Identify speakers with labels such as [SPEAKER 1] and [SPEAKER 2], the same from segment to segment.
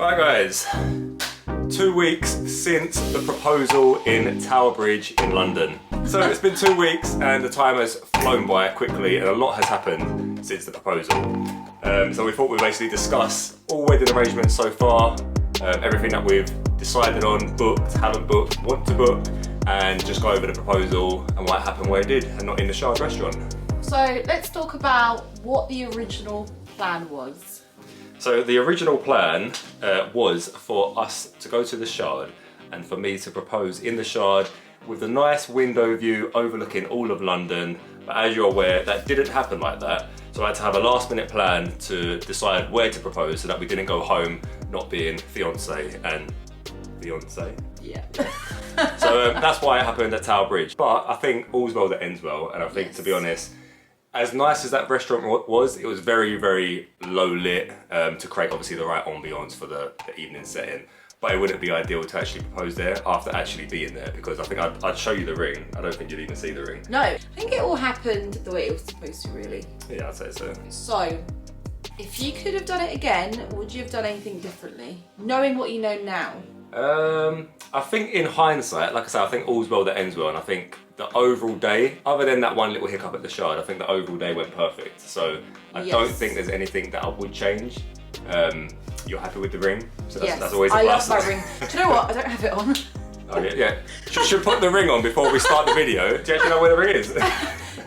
[SPEAKER 1] Right guys, 2 weeks since the proposal in Tower Bridge in London. So it's been 2 weeks and the time has flown by quickly and a lot has happened since the proposal. So we thought we'd basically discuss all wedding arrangements so far, everything that we've decided on, booked, haven't booked, want to book, and just go over the proposal and what happened where it did and not in the Shard restaurant.
[SPEAKER 2] So let's talk about what the original plan was.
[SPEAKER 1] So the original plan was for us to go to the Shard and for me to propose in the Shard with a nice window view overlooking all of London. But as you're aware, that didn't happen like that. So I had to have a last minute plan to decide where to propose so that we didn't go home not being fiancé and fiancé.
[SPEAKER 2] Yeah.
[SPEAKER 1] So that's why it happened at Tower Bridge. But I think all's well that ends well. And I think, to be honest, as nice as that restaurant was, it was very, very low lit to create obviously the right ambiance for the evening setting. But it wouldn't be ideal to actually propose there after actually being there, because I think I'd show you the ring. I don't think you'd even see the ring.
[SPEAKER 2] No, I think it all happened the way it was supposed to, really.
[SPEAKER 1] Yeah, I'd say so.
[SPEAKER 2] So, if you could have done it again, would you have done anything differently? Knowing what you know now.
[SPEAKER 1] I think in hindsight, like I said, I think all's well that ends well, and I think the overall day, other than that one little hiccup at the Shard, I think the overall day went perfect. So I don't think there's anything that I would change. You're happy with the ring? So that's always a plus.
[SPEAKER 2] I love my ring. Do you know what? I don't have it on.
[SPEAKER 1] Oh yeah. Should put the ring on before we start the video. Do you actually know where the ring is?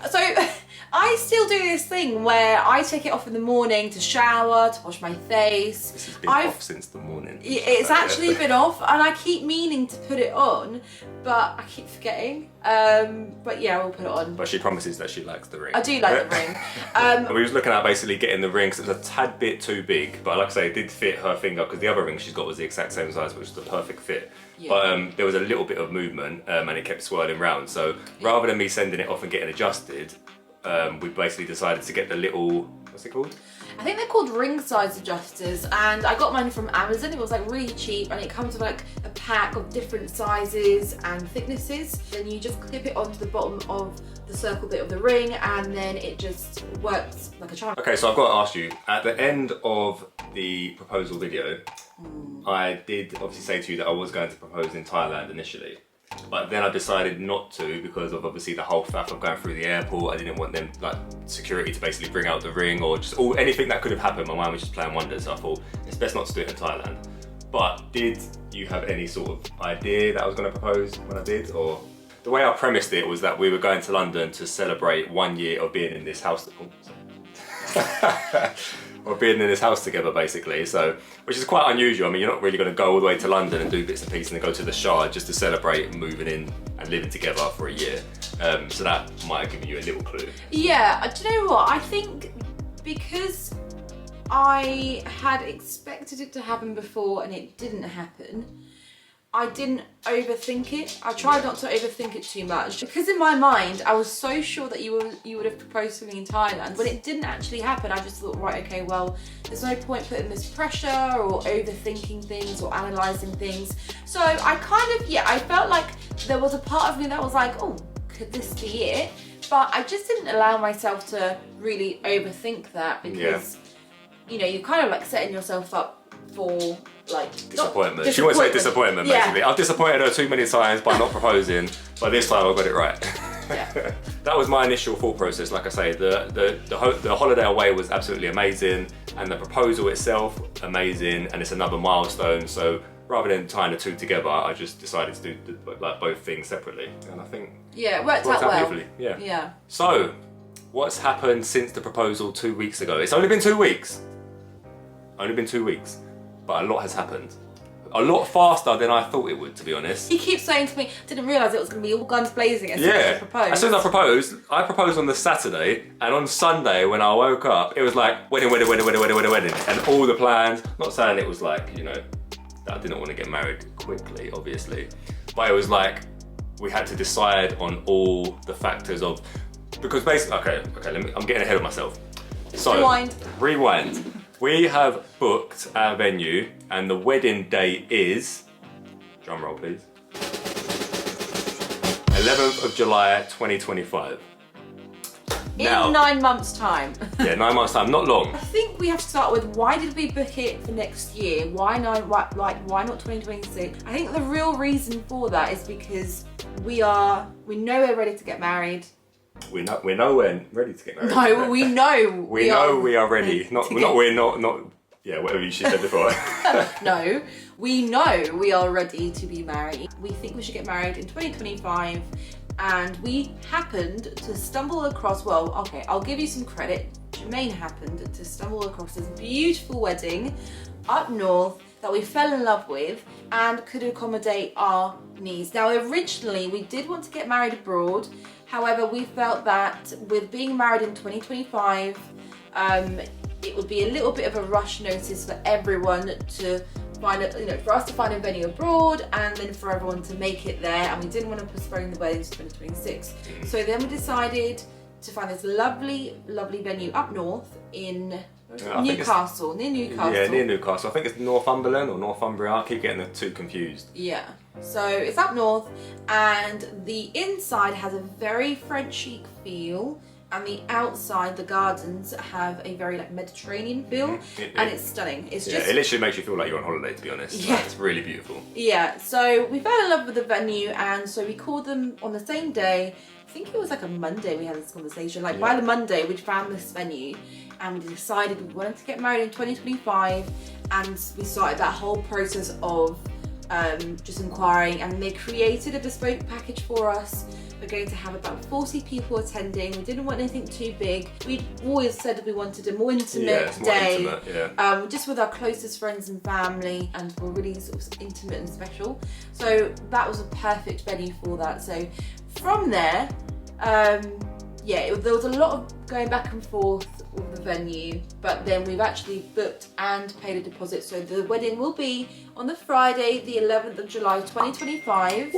[SPEAKER 2] So I still do this thing where I take it off in the morning to shower, to wash my face.
[SPEAKER 1] This has been off since the morning.
[SPEAKER 2] It's actually been off, and I keep meaning to put it on, but I keep forgetting. But yeah, I will put it on.
[SPEAKER 1] But she promises that she likes the ring.
[SPEAKER 2] I do like the ring.
[SPEAKER 1] We was looking at basically getting the ring because it was a tad bit too big, but like I say, it did fit her finger because the other ring she's got was the exact same size, which was the perfect fit. Yeah. But there was a little bit of movement and it kept swirling round. So rather than me sending it off and getting adjusted, we basically decided to get the little, what's it called?
[SPEAKER 2] I think they're called ring size adjusters, and I got mine from Amazon. It was like really cheap, and it comes with like a pack of different sizes and thicknesses. Then you just clip it onto the bottom of the circle bit of the ring, and then it just works like a charm.
[SPEAKER 1] Okay, so I've got to ask you, at the end of the proposal video, I did obviously say to you that I was going to propose in Thailand initially. But then I decided not to because of obviously the whole faff of going through the airport. I didn't want them, like, security to basically bring out the ring or just anything that could have happened. My mind was just playing wonders, so I thought it's best not to do it in Thailand. But did you have any sort of idea that I was going to propose when I did? Or the way I premised it was that we were going to London to celebrate 1 year of being in this house. Or being in this house together, basically. So, which is quite unusual. I mean, you're not really going to go all the way to London and do bits and pieces and then go to the Shard just to celebrate moving in and living together for a year. So that might have given you a little clue.
[SPEAKER 2] Yeah, do you know what? I think because I had expected it to happen before and it didn't happen, I didn't overthink it. I tried not to overthink it too much because in my mind I was so sure that you would have proposed to me in Thailand. When it didn't actually happen, I just thought, right, okay, well, there's no point putting this pressure or overthinking things or analysing things. So I kind of, I felt like there was a part of me that was like, oh, could this be it? But I just didn't allow myself to really overthink that because, you know, you're kind of like setting yourself up for like
[SPEAKER 1] disappointment. She won't say disappointment, basically. I've disappointed her too many times by not proposing, but this time I got it right.
[SPEAKER 2] Yeah.
[SPEAKER 1] That was my initial thought process. Like I say, the holiday away was absolutely amazing, and the proposal itself amazing, and it's another milestone. So rather than tying the two together, I just decided to do like both things separately, and I think
[SPEAKER 2] it worked out well.
[SPEAKER 1] Beautifully. Yeah. So, what's happened since the proposal 2 weeks ago? It's only been 2 weeks. Only been 2 weeks. But a lot has happened. A lot faster than I thought it would, to be honest.
[SPEAKER 2] He keeps saying to me, didn't realise it was going to be all guns blazing as soon as I proposed.
[SPEAKER 1] As soon as I proposed on the Saturday, and on Sunday when I woke up, it was like wedding, and all the plans. Not saying it was like, you know, that I didn't want to get married quickly, obviously, but it was like we had to decide on all the factors of, because basically, okay, I'm getting ahead of myself. So rewind. We have booked our venue and the wedding day is, drum roll please, 11th of July 2025. Now,
[SPEAKER 2] in 9 months' time.
[SPEAKER 1] Yeah, 9 months' time, not long.
[SPEAKER 2] I think we have to start with, why did we book it for next year? Why not 2026? I think the real reason for that is because we know we're ready to get married.
[SPEAKER 1] We know we're ready to get married.
[SPEAKER 2] No, we know
[SPEAKER 1] we are ready. Yeah, whatever you said before.
[SPEAKER 2] No, we know we are ready to be married. We think we should get married in 2025, and we happened to stumble across, well, okay, I'll give you some credit. Jermaine happened to stumble across this beautiful wedding up north that we fell in love with and could accommodate our needs. Now, originally, we did want to get married abroad. However, we felt that with being married in 2025, it would be a little bit of a rush notice for everyone to find for us to find a venue abroad, and then for everyone to make it there, and we didn't want to postpone the wedding to 2026. So then we decided to find this lovely venue up north in Newcastle, near Newcastle.
[SPEAKER 1] Yeah, near Newcastle. I think it's Northumberland or Northumbria. I keep getting the two confused.
[SPEAKER 2] Yeah. So it's up north, and the inside has a very French chic feel, and the outside, the gardens have a very Mediterranean feel, and it's stunning. It
[SPEAKER 1] literally makes you feel like you're on holiday, to be honest.
[SPEAKER 2] Yeah.
[SPEAKER 1] It's really beautiful.
[SPEAKER 2] Yeah, so we fell in love with the venue, and so we called them on the same day. I think it was a Monday we had this conversation. By the Monday, we'd found this venue, and we decided we wanted to get married in 2025, and we started that whole process of just inquiring, and they created a bespoke package for us. We're going to have about 40 people attending. We didn't want anything too big. We always said we wanted a more intimate day, just with our closest friends and family, and we're really sort of intimate and special. So that was a perfect venue for that. So from there, there was a lot of going back and forth with the venue, but then we've actually booked and paid a deposit. So the wedding will be on the Friday, the 11th of July, 2025.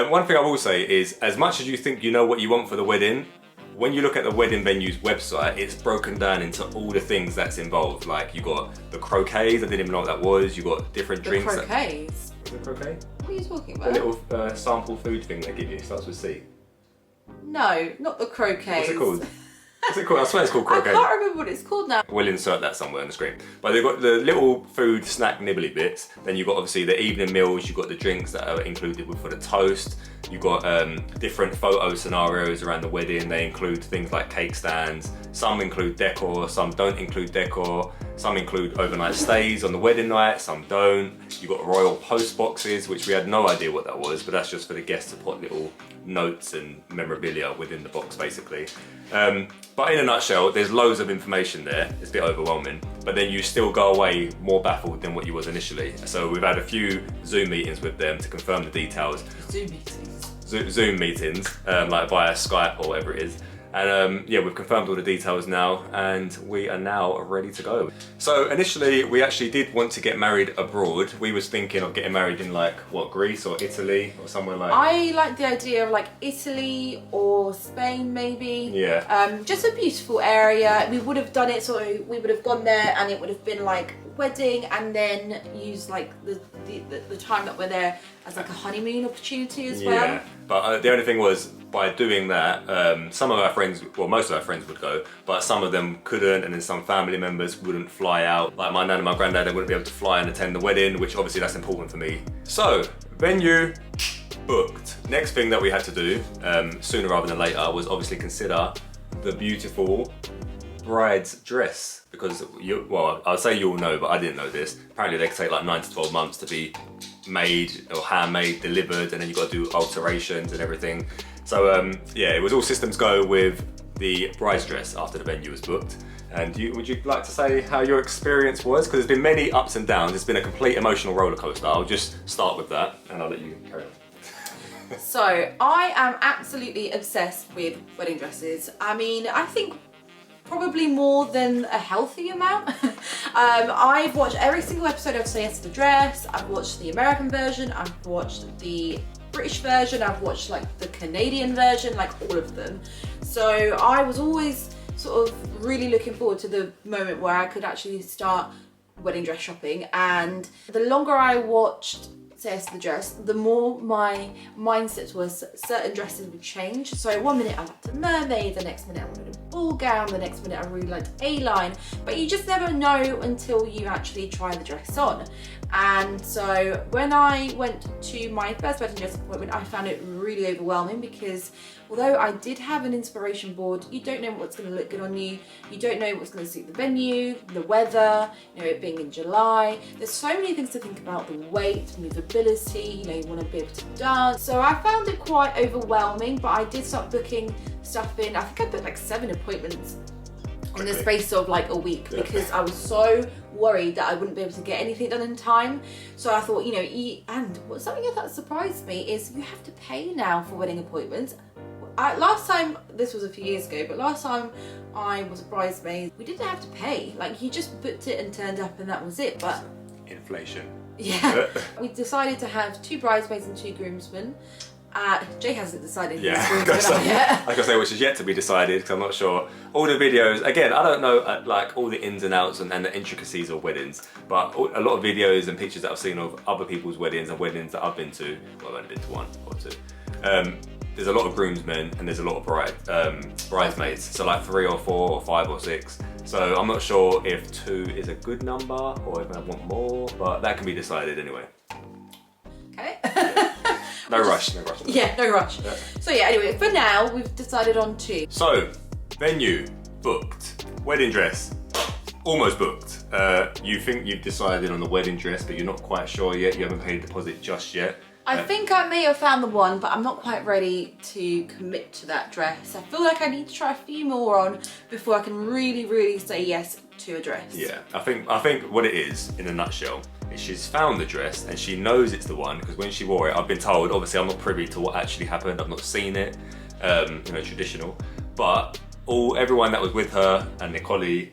[SPEAKER 1] One thing I will say is, as much as you think you know what you want for the wedding, when you look at the wedding venue's website, it's broken down into all the things that's involved. Like, you got the croquets, I didn't even know what that was. You got different drinks.
[SPEAKER 2] Croquets?
[SPEAKER 1] Is it croquet?
[SPEAKER 2] What are you talking about?
[SPEAKER 1] The little sample food thing they give you, starts with C.
[SPEAKER 2] No, not the croquets.
[SPEAKER 1] What's it called? What's it called? I swear it's called croquet.
[SPEAKER 2] I can't remember what it's called now.
[SPEAKER 1] We'll insert that somewhere on the screen. But they've got the little food snack nibbly bits. Then you've got obviously the evening meals. You've got the drinks that are included for the toast. You've got different photo scenarios around the wedding. They include things like cake stands. Some include decor, some don't include decor. Some include overnight stays on the wedding night, some don't. You've got royal post boxes, which we had no idea what that was, but that's just for the guests to put little notes and memorabilia within the box, basically. But in a nutshell, there's loads of information there. It's a bit overwhelming, but then you still go away more baffled than what you was initially. So we've had a few Zoom meetings with them to confirm the details.
[SPEAKER 2] Zoom meetings?
[SPEAKER 1] Zoom meetings, like via Skype or whatever it is. And we've confirmed all the details now, and we are now ready to go. So initially, we actually did want to get married abroad. We was thinking of getting married in Greece or Italy or somewhere like.
[SPEAKER 2] I like the idea of Italy or Spain, maybe.
[SPEAKER 1] Yeah.
[SPEAKER 2] Just a beautiful area. We would have done it, so we would have gone there, and it would have been wedding, and then use the time that we're there as a honeymoon opportunity as well.
[SPEAKER 1] Yeah, but the only thing was, by doing that, some of our friends, well, most of our friends would go, but some of them couldn't, and then some family members wouldn't fly out. Like my nan and my granddad, they wouldn't be able to fly and attend the wedding, which obviously that's important for me. So, venue booked. Next thing that we had to do, sooner rather than later, was obviously consider the beautiful bride's dress. Because I'll say you all know, but I didn't know this. Apparently they can take 9 to 12 months to be made or handmade, delivered, and then you've got to do alterations and everything. So it was all systems go with the bride's dress after the venue was booked. And would you like to say how your experience was? Because there's been many ups and downs. It's been a complete emotional roller coaster. I'll just start with that, and I'll let you carry on.
[SPEAKER 2] So I am absolutely obsessed with wedding dresses. I mean, I think probably more than a healthy amount. I've watched every single episode of Say Yes to the Dress. I've watched the American version. I've watched the British version. I've watched the Canadian version, all of them. So I was always sort of really looking forward to the moment where I could actually start wedding dress shopping. And the longer I watched say yes to the dress, the more my mindset was certain dresses would change. So one minute I liked a mermaid, the next minute I wanted a ball gown, the next minute I really liked A-line. But you just never know until you actually try the dress on. And so when I went to my first wedding dress appointment, I found it really overwhelming because although I did have an inspiration board, you don't know what's going to look good on you. You don't know what's going to suit the venue, the weather, you know, it being in July. There's so many things to think about, the weight, movability, you know, you want to be able to dance. So I found it quite overwhelming, but I did start booking stuff in. I think I booked like 7 appointments in the space of like a week because I was so worried that I wouldn't be able to get anything done in time. So I thought, you know, and something that surprised me is you have to pay now for wedding appointments. Last time, this was a few years ago, but last time I was a bridesmaid, we didn't have to pay. Like, you just booked it and turned up and that was it. But
[SPEAKER 1] inflation.
[SPEAKER 2] Yeah. We decided to have 2 bridesmaids and 2 groomsmen. Jay hasn't decided yet.
[SPEAKER 1] I was gonna say, which is yet to be decided because I'm not sure. All the videos, again, I don't know like all the ins and outs and the intricacies of weddings, but a lot of videos and pictures that I've seen of other people's weddings and weddings that I've been to, well, I've only been to 1 or 2. There's a lot of groomsmen and there's a lot of bridesmaids. So like 3 or 4 or 5 or 6. So I'm not sure if 2 is a good number or if I want more, but that can be decided anyway.
[SPEAKER 2] Okay.
[SPEAKER 1] No rush.
[SPEAKER 2] Yeah, no rush. Yeah. So yeah, anyway, for now, we've decided on 2.
[SPEAKER 1] So, venue, booked. Wedding dress, almost booked. You think you've decided on the wedding dress, but you're not quite sure yet. You haven't paid a deposit just yet.
[SPEAKER 2] I think I may have found the one, but I'm not quite ready to commit to that dress. I feel like I need to try a few more on before I can really, really say yes to a dress.
[SPEAKER 1] Yeah, I think what it is, in a nutshell, is she's found the dress and she knows it's the one because when she wore it, I've been told, obviously I'm not privy to what actually happened, I've not seen it, you know, traditional, but everyone that was with her and Nicolli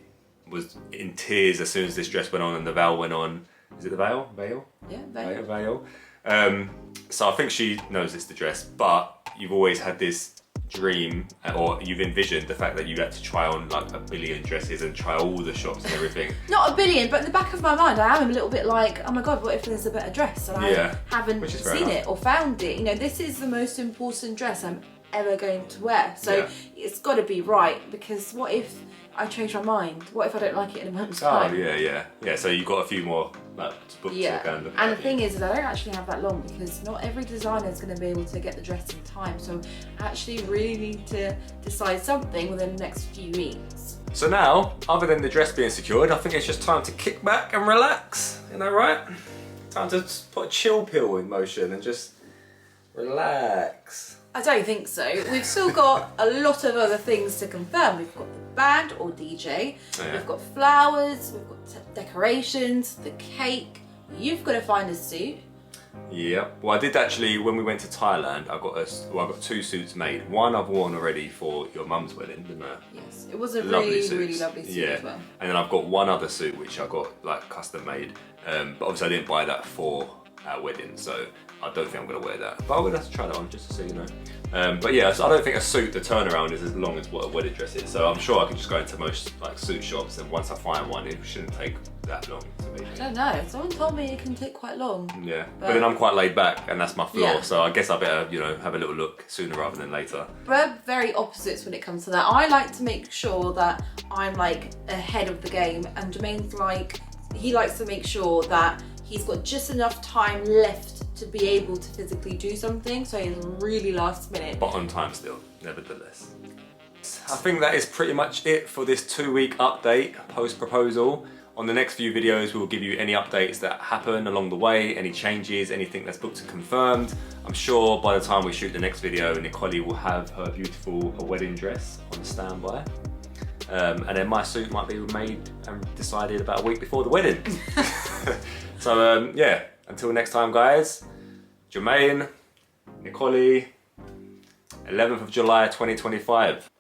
[SPEAKER 1] was in tears as soon as this dress went on and the veil went on. Is it the veil? Veil?
[SPEAKER 2] Yeah, veil.
[SPEAKER 1] Veil. So I think she knows it's the dress, but you've always had this dream, or you've envisioned the fact that you had to try on like a billion dresses and try all the shops and everything.
[SPEAKER 2] Not a billion, but in the back of my mind, I am a little bit like, oh my god, what if there's a better dress and I haven't seen it or found it? You know, this is the most important dress I'm ever going to wear, so it's got to be right, because what if I change my mind? What if I don't like it in a month's time?
[SPEAKER 1] Yeah. So you've got a few more books to go and look at.
[SPEAKER 2] And the thing is I don't actually have that long because not every designer is going to be able to get the dress in time. So I actually really need to decide something within the next few weeks.
[SPEAKER 1] So now, other than the dress being secured, I think it's just time to kick back and relax. You know, right? Time to put a chill pill in motion and just relax.
[SPEAKER 2] I don't think so. We've still got a lot of other things to confirm. We've got the band or DJ, we've got flowers, we've got decorations, the cake. You've got to find a suit.
[SPEAKER 1] Yeah. Well, I did actually, when we went to Thailand, I got 2 suits made. One I've worn already for your mum's wedding, didn't I?
[SPEAKER 2] Yes. It was a really lovely suit as well.
[SPEAKER 1] And then I've got one other suit which I got like custom made. But obviously I didn't buy that for our wedding, so I don't think I'm going to wear that. But I would have to try that on just to see, you know. But yeah, so I don't think a suit, the turnaround is as long as what a wedding dress is. So I'm sure I can just go into most like suit shops, and once I find one, it shouldn't take that long to me.
[SPEAKER 2] I don't know. Someone told me it can take quite long.
[SPEAKER 1] Yeah, but then I'm quite laid back, and that's my flaw. Yeah. So I guess I better, you know, have a little look sooner rather than later.
[SPEAKER 2] We're very opposites when it comes to that. I like to make sure that I'm like ahead of the game, and Jermaine's like, he likes to make sure that he's got just enough time left to be able to physically do something, so he's really last minute.
[SPEAKER 1] But on time still, nevertheless. I think that is pretty much it for this 2-week update post-proposal. On the next few videos, we'll give you any updates that happen along the way, any changes, anything that's booked and confirmed. I'm sure by the time we shoot the next video, Nicolli will have her beautiful wedding dress on standby. And then my suit might be made and decided about a week before the wedding. So yeah, until next time guys, Jermaine, Nicolli, 11th of July 2025.